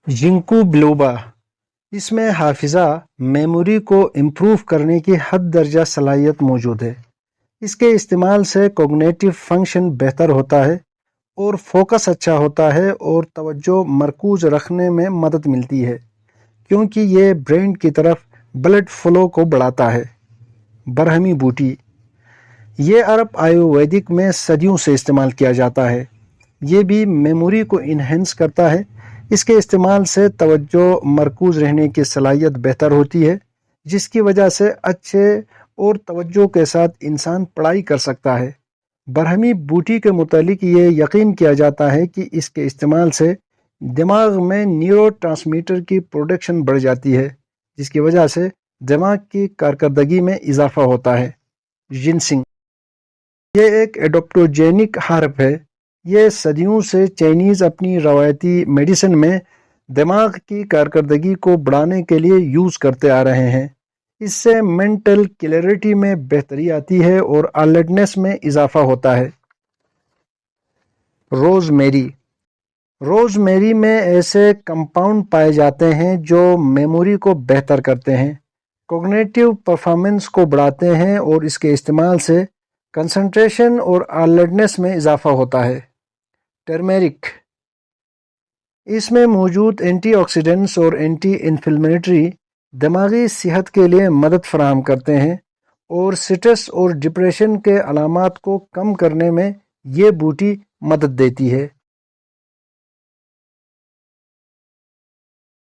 जिंकू बिलोबा। इसमें हाफिज़ा मेमोरी को इम्प्रूव करने की हद दर्जा सलाहियत मौजूद है। इसके इस्तेमाल से कॉग्निटिव फंक्शन बेहतर होता है और फोकस अच्छा होता है और तवज्जो मरकूज रखने में मदद मिलती है, क्योंकि ये ब्रेन की तरफ ब्लड फ्लो को बढ़ाता है। बरहमी बूटी। ये अरब आयुर्वेदिक में सदियों से इस्तेमाल किया जाता है। ये भी मेमोरी को इन्हेंस करता है। इसके इस्तेमाल से तवज्जो मरकूज रहने की सलाहियत बेहतर होती है, जिसकी वजह से अच्छे और तवज्जो के साथ इंसान पढ़ाई कर सकता है। बरहमी बूटी के मुतालिक ये यकीन किया जाता है कि इसके इस्तेमाल से दिमाग में न्यूरोट्रांसमीटर की प्रोडक्शन बढ़ जाती है, जिसकी वजह से दिमाग की कारकर्दगी में इजाफा होता है। जिनसिंग। ये एक एडोप्टोजेनिक हर्ब है। ये सदियों से चाइनीज़ अपनी रवायती मेडिसिन में दिमाग की कारकर्दगी को बढ़ाने के लिए यूज़ करते आ रहे हैं। इससे मेंटल क्लैरिटी में बेहतरी आती है और अलर्टनेस में इजाफा होता है। रोज़मेरी। रोज़मेरी में ऐसे कंपाउंड पाए जाते हैं जो मेमोरी को बेहतर करते हैं, कॉग्निटिव परफॉर्मेंस को बढ़ाते हैं और इसके इस्तेमाल से कंसंट्रेशन और अलर्टनेस में इजाफा होता है। टर्मेरिक। इसमें मौजूद एंटीऑक्सीडेंट्स और एंटी इन्फ्लेमेटरी दिमागी सेहत के लिए मदद फराहम करते हैं और स्ट्रेस और डिप्रेशन के अलामात को कम करने में ये बूटी मदद देती है।